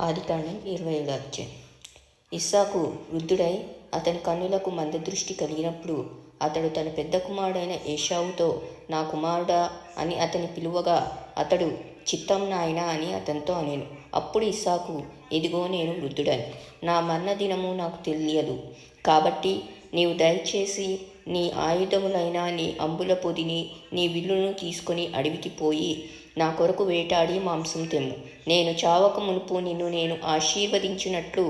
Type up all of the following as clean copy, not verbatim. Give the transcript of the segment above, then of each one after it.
ఆదికాండం 27వ అధ్యాయం. ఇస్సాకు వృద్ధుడై అతని కన్నులకు మందదృష్టి కలిగినప్పుడు అతడు తన పెద్ద కుమారుడైన ఏశావుతో, నా కుమారుడా అని అతని పిలువగా, అతడు చిత్తం నాయనా అని అతనితో అనెను. అప్పుడు ఇస్సాకు, ఇదిగో నేను వృద్ధుడని, నా మరణ దినము నాకు తెలియదు, కాబట్టి నీవు దయచేసి నీ ఆయుధములైన నీ అంబుల పొదిని నీ విల్లును తీసుకొని అడవికి పోయి నా కొరకు వేటాడి మాంసం తెమ్ము. నేను చావక మునుపు నిన్ను నేను ఆశీర్వదించినట్లు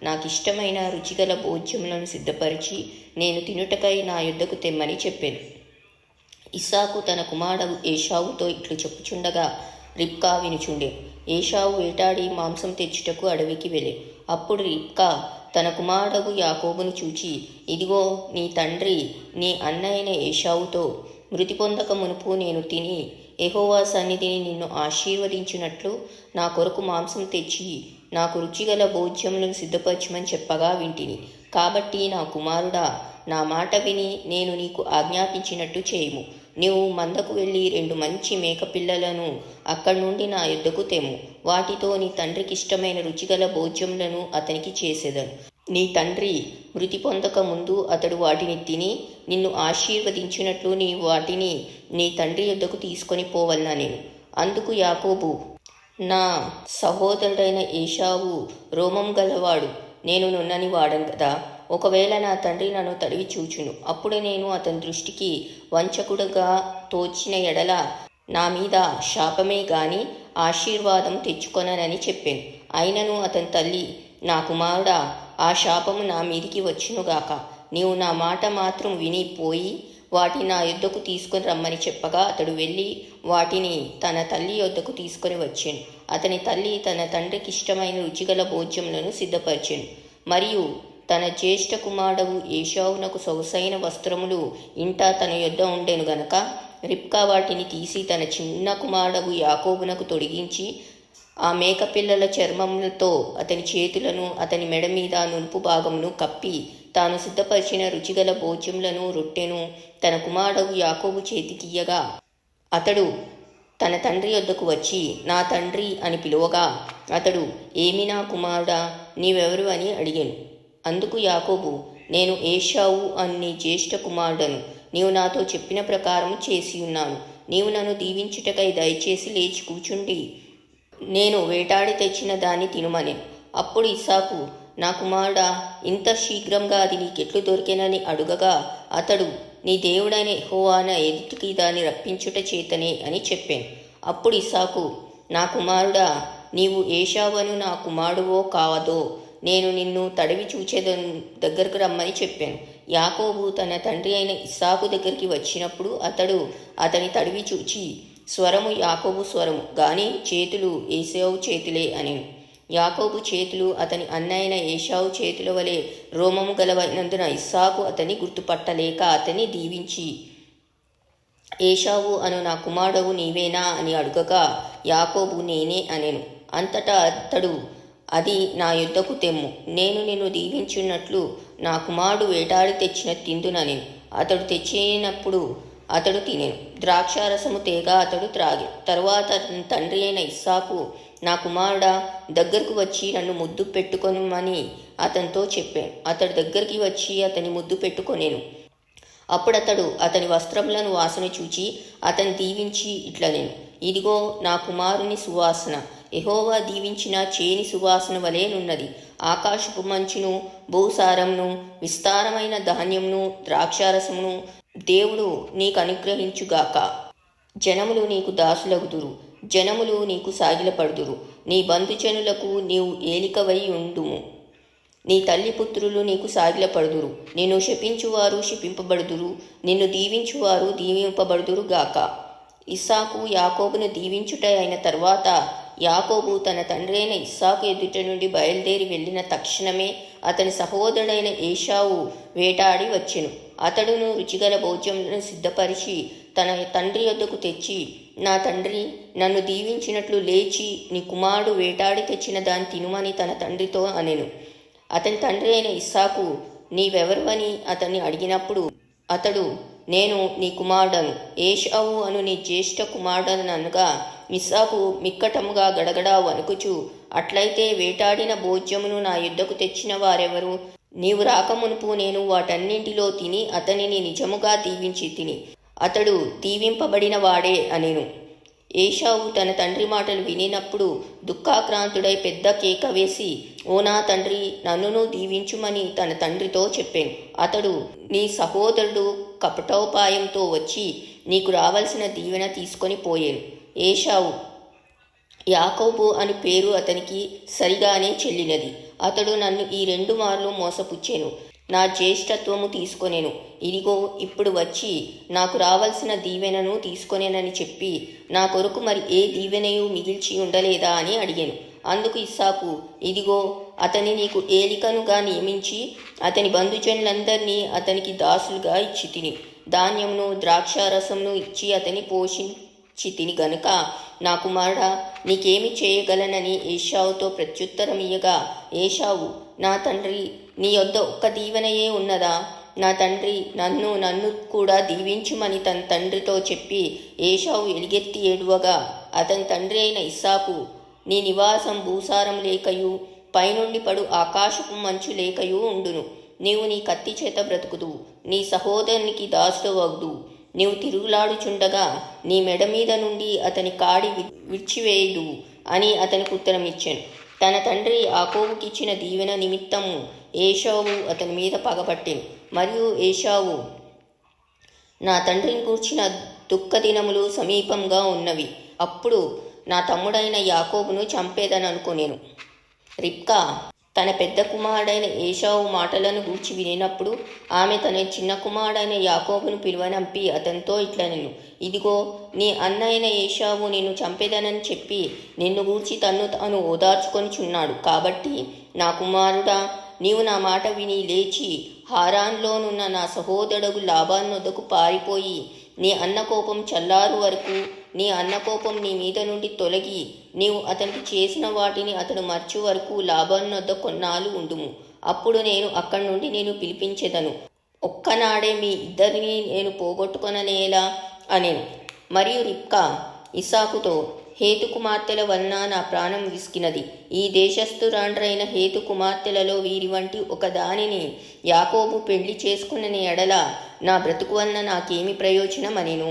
నాకిష్టమైన రుచిగల భోజ్యములను సిద్ధపరిచి నేను తినుటకై నా యుద్ధకు తెమ్మని చెప్పాను. ఇస్సాకు తన కుమారుడు ఏశావుతో ఇట్లు చెప్పుచుండగా రిబ్కా వినుచుండే. ఏశావు వేటాడి మాంసం తెచ్చుటకు అడవికి వెళ్ళే. అప్పుడు రిబ్కా తన కుమారుడు యాకోబును చూచి, ఇదిగో నీ తండ్రి నీ అన్నయైన ఏశావుతో, మృతి పొందక మునుపు నేను తిని యెహోవా సన్నిధిని నిన్ను ఆశీర్వదించినట్లు నా కొరకు మాంసం తెచ్చి నాకు రుచిగల భోజ్యములను సిద్ధపరచమని చెప్పగా వింటిని. కాబట్టి నా కుమారుడా, నా మాట విని నేను నీకు ఆజ్ఞాపించినట్టు చేయుము. నీవు మందకు వెళ్ళి 2 మంచి మేకపిల్లలను అక్కడి నుండి నా యుద్ధకు తెమ్ము. వాటితో నీ తండ్రికి ఇష్టమైన రుచిగల భోజ్యములను అతనికి చేసేదను. నీ తండ్రి మృతి పొందక ముందు అతడు వాటిని తిని నిన్ను ఆశీర్వదించినట్లు నీ వాటిని నీ తండ్రి యొద్దకు తీసుకొని పోవలనా నేను. అందుకు యాకోబు, నా సహోదరుడైన ఏశావు రోమం గలవాడు, నేను నున్నని వాడను కదా. ఒకవేళ నా తండ్రి నన్ను తడివి చూచును, అప్పుడు నేను అతని దృష్టికి వంచకుడుగా తోచిన ఎడల నా మీద శాపమే గాని ఆశీర్వాదం తెచ్చుకొననని చెప్పాను. అయినను అతని తల్లి, నా కుమారుడా, ఆ శాపము నా మీదికి వచ్చునుగాక. నీవు నా మాట మాత్రం విని పోయి వాటిని నా యొద్దకు తీసుకొని రమ్మని చెప్పగా అతడు వెళ్ళి వాటిని తన తల్లి యొద్దకు తీసుకొని వచ్చాను. అతని తల్లి తన తండ్రికి ఇష్టమైన రుచిగల భోజ్యములను సిద్ధపరిచాను. మరియు తన జ్యేష్ఠ కుమారుడు ఏశావునకు సొగసైన వస్త్రములు ఇంట తన యొద్ద ఉండెను గనక రిబ్కా వాటిని తీసి తన చిన్న కుమారుడు యాకోబునకు తొడిగించి ఆ మేకపిల్లల చర్మములతో అతని చేతులను అతని మెడ మీద నునుపు భాగమును కప్పి తాను సిద్ధపరిచిన రుచిగల భోజ్యములను రొట్టెను తన కుమారుడు యాకోబు చేతికియ్యగా అతడు తన తండ్రి యొద్దకు వచ్చి నా తండ్రి అని పిలువగా అతడు, ఏమి నా కుమారుడా, నీవెవరు అని అడిగాను. అందుకు యాకోబు, నేను ఏశావు అని నీ జ్యేష్ఠ కుమారుడను. నీవు నాతో చెప్పిన ప్రకారం చేసి ఉన్నాను. నీవు నన్ను దీవించుటకై దయచేసి లేచి కూర్చుండి నేను వేటాడి తెచ్చిన దాన్ని తినుమని. అప్పుడు ఇస్సాకు, నా కుమారుడా, ఇంత శీఘ్రంగా అది నీకెట్లు దొరికెనని అడుగగా అతడు, నీ దేవుడైన యెహోవా నా ఎదుటికి దాన్ని రప్పించుట చేతనే అని చెప్పాను. అప్పుడు ఇస్సాకు, నా కుమారుడా, నీవు ఏశావను నా కుమారుడువో కావదో నేను నిన్ను తడివి చూచేదను దగ్గరకు రమ్మని చెప్పాను. యాకోబు తన తండ్రి అయిన ఇస్సాకు దగ్గరికి వచ్చినప్పుడు అతడు అతని తడివి చూచి, స్వరము యాకోబు స్వరము గాని చేతులు ఏశావు చేతులే అనెను. యాకోబు చేతులు అతని అన్నయైన ఏశావు చేతుల వలె రోమము గలవైనందున ఇస్సాకు అతన్ని గుర్తుపట్టలేక అతన్ని దీవించి, ఏశావు అను నా కుమారుడవు నీవేనా అని అడుగగా యాకోబు నేనే అనెను. అంతటా అతడు, అది నా యుద్ధకు తెమ్ము, నేను నిన్ను దీవించున్నట్లు నా కుమారుడు వేటాడి తెచ్చిన తిందుననెను. అతడు తెచ్చినప్పుడు అతడు తినెను. ద్రాక్షారసము తేగ అతడు త్రాగి. తరువాత అతని తండ్రి అయిన ఇస్సాకు, నా కుమారుడా, దగ్గరకు వచ్చి నన్ను ముద్దు పెట్టుకొనమని అతనితో చెప్పాను. అతడు దగ్గరికి వచ్చి అతని ముద్దు పెట్టుకొనేను. అప్పుడు అతడు అతని వస్త్రములను వాసన చూచి అతని దీవించి ఇట్లనెను, ఇదిగో నా కుమారుని సువాసన యెహోవా దీవించిన చేని సువాసన వలెనున్నది. ఆకాశపు మంచును భూసారమును విస్తారమైన ధాన్యమును ద్రాక్షారసమును దేవుడు నీకు అనుగ్రహించుగాక. జనములు నీకు దాసులగుదురు, జనములు నీకు సాగిలపడుదురు. నీ బంధుజనులకు నీవు ఏలికవై ఉండుము. నీ తల్లి పుత్రులు నీకు సాగిలపడుదురు. నిన్ను శపించువారు శపింపబడుదురు, నిన్ను దీవించువారు దీవింపబడుదురు గాక. ఇస్సాకు యాకోబును దీవించుట అయిన తర్వాత యాకోబు తన తండ్రి అయిన ఇస్సాకు ఎదుట నుండి బయలుదేరి వెళ్ళిన తక్షణమే అతని సహోదరుడైన ఏశావు వేటాడి వచ్చెను. అతడును రుచిగల భోజ్యములను సిద్ధపరిచి తన తండ్రి యొద్దకు తెచ్చి, నా తండ్రి నన్ను దీవించినట్లు లేచి నీ కుమారుడు వేటాడి తెచ్చిన దాన్ని తినుమని తన తండ్రితో అనెను. అతని తండ్రి అయిన ఇస్సాకు, నీవెవరు అని అతన్ని అడిగినప్పుడు అతడు, నేను నీ కుమారుడను, ఏశావు అను నీ జ్యేష్ఠ కుమారుడనగా ఇస్సాకు మిక్కటముగా గడగడా వణుకుచు, అట్లయితే వేటాడిన భోజ్యమును నా యుద్ధకు తెచ్చిన వారెవరు? నీవు రాకమునుపు నేను వాటన్నింటిలో తిని అతనిని నిజముగా దీవించి తిని, అతడు దీవింపబడిన వాడే అనెను. ఏశావు తన తండ్రి మాటలు వినినప్పుడు దుఃఖాక్రాంతుడై పెద్ద కేక వేసి, ఓ నా తండ్రి, నన్నును దీవించుమని తన తండ్రితో చెప్పాను. అతడు, నీ సహోదరుడు కపటోపాయంతో వచ్చి నీకు రావలసిన దీవెన తీసుకొని పోయాను. ఏశావు యాకోబు అని పేరు అతనికి సరిగానే చెల్లినది. అతడు నన్ను ఈ 2 మార్లు మోసపుచ్చెను, నా జ్యేష్ఠత్వము తీసుకొనెను. ఇదిగో ఇప్పుడు వచ్చి నాకు రావలసిన దీవెనను తీసుకొనేనని చెప్పి నా కొరకు మరి ఏ దీవెనయు మిగిల్చి ఉండలేదా అని అడిగాను. అందుకు ఇస్సాకు, ఇదిగో అతని నీకు ఏలికనుగా నియమించి అతని బంధుజనులందరినీ అతనికి దాసులుగా ఇచ్చి తిని, ధాన్యమును ద్రాక్షారసమును ఇచ్చి అతని పోషించి తిని గనుక నా కుమారుడా, నీకేమి చేయగలనని ఏశావుతో ప్రత్యుత్తరమియ్యగా, ఏశావు, నా తండ్రి, నీ యొద్ద ఒక్క దీవెనయే ఉన్నదా? నా తండ్రి, నన్ను కూడా దీవించుమని తన తండ్రితో చెప్పి ఏశావు ఎలుగెత్తి ఏడువగా, అతని తండ్రి అయిన ఇస్సాకు, నీ నివాసం భూసారం లేకయు పైనుండి పడు ఆకాశపు మంచు లేకయూ ఉండును. నీవు నీ కత్తి చేత బ్రతుకుదు, నీ సహోదరునికి దాసుడవగుదు. నీవు తిరుగులాడుచుండగా నీ మెడ మీద నుండి అతని కాడి విడిచివేయుదు అని అతనికి ఉత్తరం ఇచ్చాను. తన తండ్రి యాకోబుకిచ్చిన దీవెన నిమిత్తము ఏశావు అతని మీద పగపట్టెను. మరియు ఏశావు, నా తండ్రిని గూర్చిన దుఃఖ దినములు సమీపంగా ఉన్నవి, అప్పుడు నా తమ్ముడైన యాకోబును చంపేదననుకొనెను. రిబ్కా తన పెద్ద కుమారుడైన ఏశావు మాటలను గూర్చి వినినప్పుడు ఆమె తన చిన్న కుమారుడైన యాకోబును పిలువనంపి అతనితో ఇట్లనెను, ఇదిగో నీ అన్నయైన ఏశావు నిన్ను చంపేదనని చెప్పి నిన్ను గూర్చి తన్ను తాను ఓదార్చుకొనిచున్నాడు. కాబట్టి నా కుమారుడా, నీవు నా మాట విని లేచి హారాన్లోనున్న నా సహోదరుడు లాబాను వద్దకు పారిపోయి నీ అన్న కోపం చల్లారు వరకు, నీ అన్న కోపం నీ మీద నుండి తొలగి నీవు అతనికి చేసిన వాటిని అతడు మర్చు వరకు లాబాను వద్ద కొన్నాళ్ళు ఉండుము. అప్పుడు నేను అక్కడి నుండి నేను పిలిపించెదను. ఒక్కనాడే మీ ఇద్దరిని నేను పోగొట్టుకొననేలా అనెను. మరియు రిబ్కా ఇస్సాకుతో, హేతు కుమార్తెల వలన నా ప్రాణం విసికినది. ఈ దేశస్థురాండ్రైన హేతు కుమార్తెలలో వీరి వంటి ఒక దానిని యాకోబు పెళ్లి చేసుకున్న ఎడల నా బ్రతుకు వలన నాకేమి ప్రయోజనం అనెను.